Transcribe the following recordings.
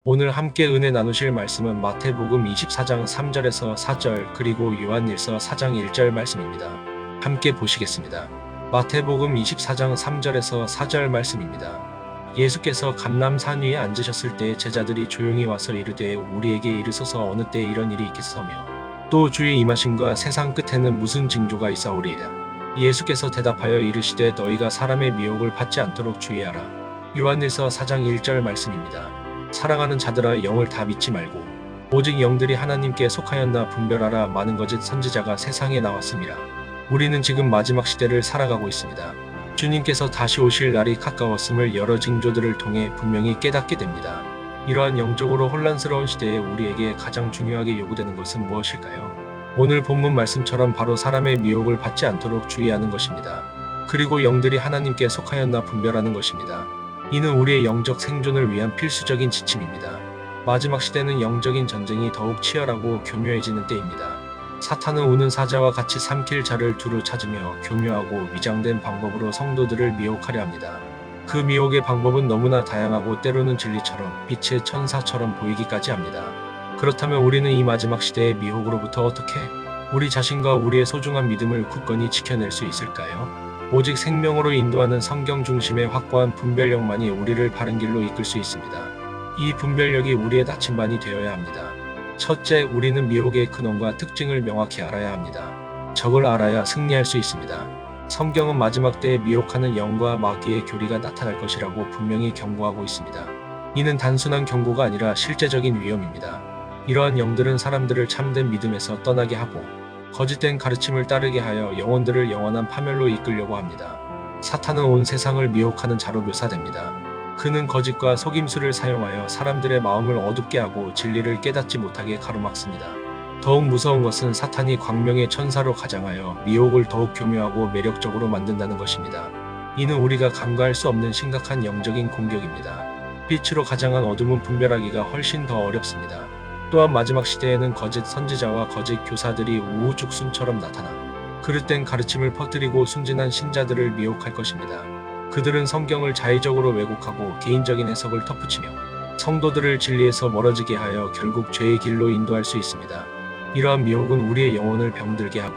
오늘 함께 은혜 나누실 말씀은 마태복음 24장 3절에서 4절 그리고 요한일서 4장 1절 말씀입니다. 함께 보시겠습니다. 마태복음 24장 3절에서 4절 말씀입니다. 예수께서 감람산 위에 앉으셨을 때 제자들이 조용히 와서 이르되 우리에게 이르소서 어느 때에 이런 일이 있겠사오며 또 주의 임하심과 세상 끝에는 무슨 징조가 있사오리이다. 예수께서 대답하여 이르시되 너희가 사람의 미혹을 받지 않도록 주의하라. 요한일서 4장 1절 말씀입니다. 사랑하는 자들아 영을 다 믿지 말고 오직 영들이 하나님께 속하였나 분별하라. 많은 거짓 선지자가 세상에 나왔습니다. 우리는 지금 마지막 시대를 살아가고 있습니다. 주님께서 다시 오실 날이 가까웠음을 여러 징조들을 통해 분명히 깨닫게 됩니다. 이러한 영적으로 혼란스러운 시대에 우리에게 가장 중요하게 요구되는 것은 무엇일까요? 오늘 본문 말씀처럼 바로 사람의 미혹을 받지 않도록 주의하는 것입니다. 그리고 영들이 하나님께 속하였나 분별하는 것입니다. 이는 우리의 영적 생존을 위한 필수적인 지침입니다. 마지막 시대는 영적인 전쟁이 더욱 치열하고 교묘해지는 때입니다. 사탄은 우는 사자와 같이 삼킬 자를 두루 찾으며 교묘하고 위장된 방법으로 성도들을 미혹하려 합니다. 그 미혹의 방법은 너무나 다양하고 때로는 진리처럼 빛의 천사처럼 보이기까지 합니다. 그렇다면 우리는 이 마지막 시대의 미혹으로부터 어떻게 우리 자신과 우리의 소중한 믿음을 굳건히 지켜낼 수 있을까요? 오직 생명으로 인도하는 성경 중심의 확고한 분별력만이 우리를 바른 길로 이끌 수 있습니다. 이 분별력이 우리의 나침반이 되어야 합니다. 첫째, 우리는 미혹의 근원과 특징을 명확히 알아야 합니다. 적을 알아야 승리할 수 있습니다. 성경은 마지막 때에 미혹하는 영과 마귀의 교리가 나타날 것이라고 분명히 경고하고 있습니다. 이는 단순한 경고가 아니라 실제적인 위험입니다. 이러한 영들은 사람들을 참된 믿음에서 떠나게 하고 거짓된 가르침을 따르게 하여 영혼들을 영원한 파멸로 이끌려고 합니다. 사탄은 온 세상을 미혹하는 자로 묘사됩니다. 그는 거짓과 속임수를 사용하여 사람들의 마음을 어둡게 하고 진리를 깨닫지 못하게 가로막습니다. 더욱 무서운 것은 사탄이 광명의 천사로 가장하여 미혹을 더욱 교묘하고 매력적으로 만든다는 것입니다. 이는 우리가 감가할 수 없는 심각한 영적인 공격입니다. 빛으로 가장한 어둠은 분별하기가 훨씬 더 어렵습니다. 또한 마지막 시대에는 거짓 선지자와 거짓 교사들이 우후죽순처럼 나타나 그릇된 가르침을 퍼뜨리고 순진한 신자들을 미혹할 것입니다. 그들은 성경을 자의적으로 왜곡하고 개인적인 해석을 덧붙이며 성도들을 진리에서 멀어지게 하여 결국 죄의 길로 인도할 수 있습니다. 이러한 미혹은 우리의 영혼을 병들게 하고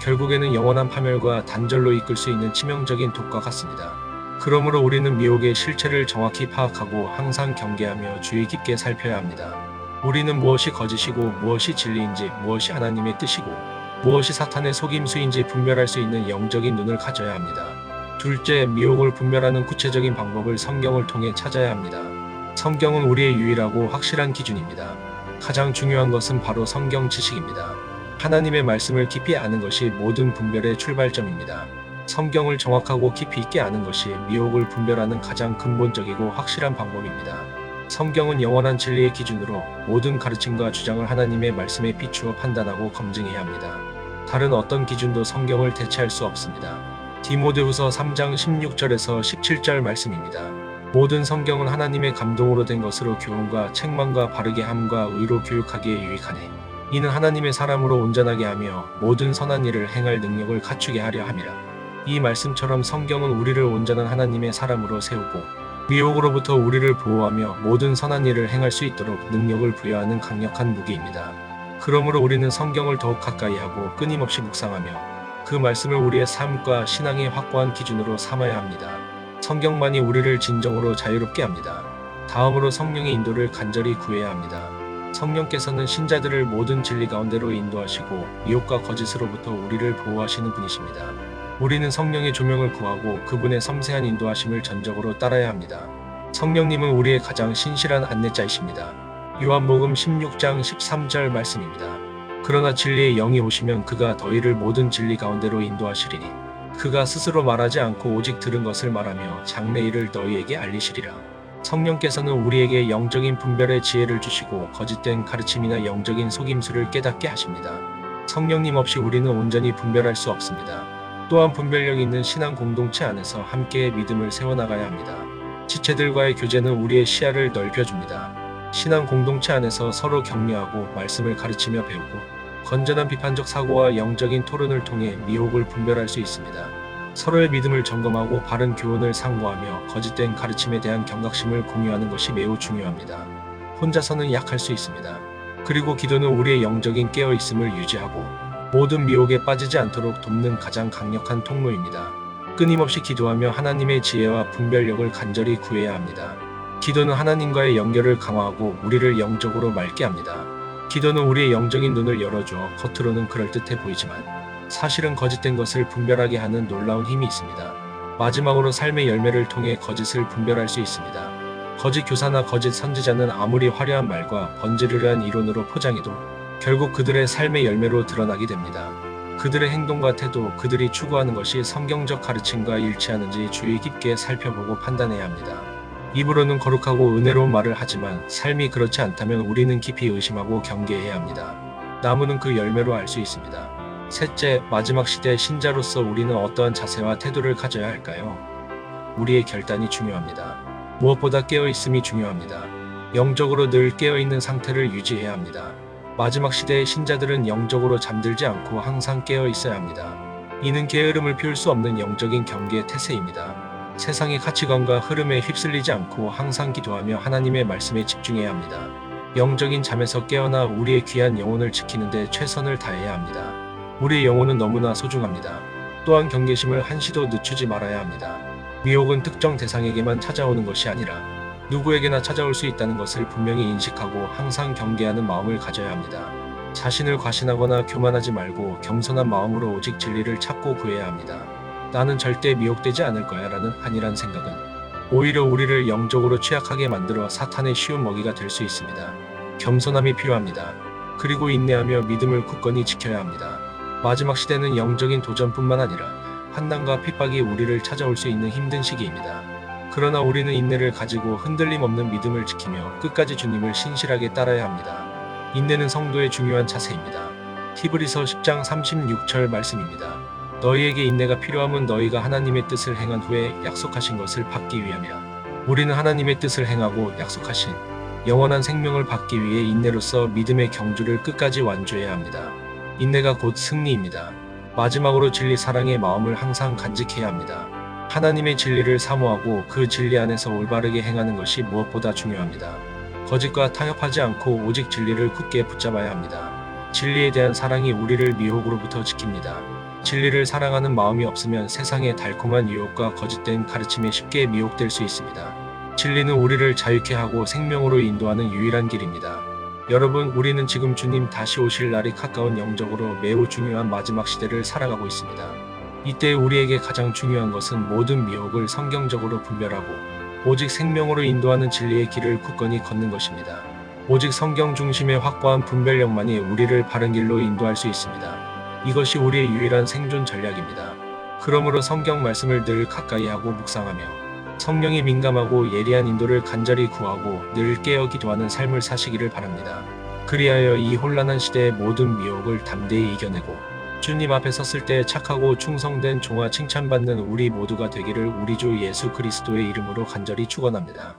결국에는 영원한 파멸과 단절로 이끌 수 있는 치명적인 독과 같습니다. 그러므로 우리는 미혹의 실체를 정확히 파악하고 항상 경계하며 주의 깊게 살펴야 합니다. 우리는 무엇이 거짓이고 무엇이 진리인지, 무엇이 하나님의 뜻이고 무엇이 사탄의 속임수인지 분별할 수 있는 영적인 눈을 가져야 합니다. 둘째, 미혹을 분별하는 구체적인 방법을 성경을 통해 찾아야 합니다. 성경은 우리의 유일하고 확실한 기준입니다. 가장 중요한 것은 바로 성경 지식입니다. 하나님의 말씀을 깊이 아는 것이 모든 분별의 출발점입니다. 성경을 정확하고 깊이 있게 아는 것이 미혹을 분별하는 가장 근본적이고 확실한 방법입니다. 성경은 영원한 진리의 기준으로 모든 가르침과 주장을 하나님의 말씀에 비추어 판단하고 검증해야 합니다. 다른 어떤 기준도 성경을 대체할 수 없습니다. 디모데후서 3장 16절에서 17절 말씀입니다. 모든 성경은 하나님의 감동으로 된 것으로 교훈과 책망과 바르게 함과 의로 교육하기에 유익하네. 이는 하나님의 사람으로 온전하게 하며 모든 선한 일을 행할 능력을 갖추게 하려 함이라. 이 말씀처럼 성경은 우리를 온전한 하나님의 사람으로 세우고 미혹으로부터 우리를 보호하며 모든 선한 일을 행할 수 있도록 능력을 부여하는 강력한 무기입니다. 그러므로 우리는 성경을 더욱 가까이 하고 끊임없이 묵상하며 그 말씀을 우리의 삶과 신앙의 확고한 기준으로 삼아야 합니다. 성경만이 우리를 진정으로 자유롭게 합니다. 다음으로 성령의 인도를 간절히 구해야 합니다. 성령께서는 신자들을 모든 진리 가운데로 인도하시고 미혹과 거짓으로부터 우리를 보호하시는 분이십니다. 우리는 성령의 조명을 구하고 그분의 섬세한 인도하심을 전적으로 따라야 합니다. 성령님은 우리의 가장 신실한 안내자이십니다. 요한복음 16장 13절 말씀입니다. 그러나 진리의 영이 오시면 그가 너희를 모든 진리 가운데로 인도하시리니 그가 스스로 말하지 않고 오직 들은 것을 말하며 장래 일을 너희에게 알리시리라. 성령께서는 우리에게 영적인 분별의 지혜를 주시고 거짓된 가르침이나 영적인 속임수를 깨닫게 하십니다. 성령님 없이 우리는 온전히 분별할 수 없습니다. 또한 분별력 있는 신앙 공동체 안에서 함께의 믿음을 세워나가야 합니다. 지체들과의 교제는 우리의 시야를 넓혀줍니다. 신앙 공동체 안에서 서로 격려하고 말씀을 가르치며 배우고 건전한 비판적 사고와 영적인 토론을 통해 미혹을 분별할 수 있습니다. 서로의 믿음을 점검하고 바른 교훈을 상고하며 거짓된 가르침에 대한 경각심을 공유하는 것이 매우 중요합니다. 혼자서는 약할 수 있습니다. 그리고 기도는 우리의 영적인 깨어있음을 유지하고 모든 미혹에 빠지지 않도록 돕는 가장 강력한 통로입니다. 끊임없이 기도하며 하나님의 지혜와 분별력을 간절히 구해야 합니다. 기도는 하나님과의 연결을 강화하고 우리를 영적으로 맑게 합니다. 기도는 우리의 영적인 눈을 열어주어 겉으로는 그럴듯해 보이지만 사실은 거짓된 것을 분별하게 하는 놀라운 힘이 있습니다. 마지막으로 삶의 열매를 통해 거짓을 분별할 수 있습니다. 거짓 교사나 거짓 선지자는 아무리 화려한 말과 번지르르한 이론으로 포장해도 결국 그들의 삶의 열매로 드러나게 됩니다. 그들의 행동과 태도, 그들이 추구하는 것이 성경적 가르침과 일치하는지 주의 깊게 살펴보고 판단해야 합니다. 입으로는 거룩하고 은혜로운 말을 하지만 삶이 그렇지 않다면 우리는 깊이 의심하고 경계해야 합니다. 나무는 그 열매로 알 수 있습니다. 셋째, 마지막 시대 신자로서 우리는 어떠한 자세와 태도를 가져야 할까요? 우리의 결단이 중요합니다. 무엇보다 깨어있음이 중요합니다. 영적으로 늘 깨어있는 상태를 유지해야 합니다. 마지막 시대의 신자들은 영적으로 잠들지 않고 항상 깨어 있어야 합니다. 이는 게으름을 피울 수 없는 영적인 경계의 태세입니다. 세상의 가치관과 흐름에 휩쓸리지 않고 항상 기도하며 하나님의 말씀에 집중해야 합니다. 영적인 잠에서 깨어나 우리의 귀한 영혼을 지키는 데 최선을 다해야 합니다. 우리의 영혼은 너무나 소중합니다. 또한 경계심을 한시도 늦추지 말아야 합니다. 미혹은 특정 대상에게만 찾아오는 것이 아니라 누구에게나 찾아올 수 있다는 것을 분명히 인식하고 항상 경계하는 마음을 가져야 합니다. 자신을 과신하거나 교만하지 말고 겸손한 마음으로 오직 진리를 찾고 구해야 합니다. 나는 절대 미혹되지 않을 거야 라는 안일한 생각은 오히려 우리를 영적으로 취약하게 만들어 사탄의 쉬운 먹이가 될 수 있습니다. 겸손함이 필요합니다. 그리고 인내하며 믿음을 굳건히 지켜야 합니다. 마지막 시대는 영적인 도전뿐만 아니라 환난과 핍박이 우리를 찾아올 수 있는 힘든 시기입니다. 그러나 우리는 인내를 가지고 흔들림 없는 믿음을 지키며 끝까지 주님을 신실하게 따라야 합니다. 인내는 성도의 중요한 자세입니다. 히브리서 10장 36절 말씀입니다. 너희에게 인내가 필요함은 너희가 하나님의 뜻을 행한 후에 약속하신 것을 받기 위함이라. 우리는 하나님의 뜻을 행하고 약속하신 영원한 생명을 받기 위해 인내로서 믿음의 경주를 끝까지 완주해야 합니다. 인내가 곧 승리입니다. 마지막으로 진리 사랑의 마음을 항상 간직해야 합니다. 하나님의 진리를 사모하고 그 진리 안에서 올바르게 행하는 것이 무엇보다 중요합니다. 거짓과 타협하지 않고 오직 진리를 굳게 붙잡아야 합니다. 진리에 대한 사랑이 우리를 미혹으로부터 지킵니다. 진리를 사랑하는 마음이 없으면 세상의 달콤한 유혹과 거짓된 가르침에 쉽게 미혹될 수 있습니다. 진리는 우리를 자유케 하고 생명으로 인도하는 유일한 길입니다. 여러분, 우리는 지금 주님 다시 오실 날이 가까운 영적으로 매우 중요한 마지막 시대를 살아가고 있습니다. 이때 우리에게 가장 중요한 것은 모든 미혹을 성경적으로 분별하고 오직 생명으로 인도하는 진리의 길을 굳건히 걷는 것입니다. 오직 성경 중심의 확고한 분별력만이 우리를 바른 길로 인도할 수 있습니다. 이것이 우리의 유일한 생존 전략입니다. 그러므로 성경 말씀을 늘 가까이 하고 묵상하며 성령이 민감하고 예리한 인도를 간절히 구하고 늘 깨어 기도하는 삶을 사시기를 바랍니다. 그리하여 이 혼란한 시대의 모든 미혹을 담대히 이겨내고 주님 앞에 섰을 때 착하고 충성된 종아 칭찬받는 우리 모두가 되기를 우리 주 예수 그리스도의 이름으로 간절히 축원합니다.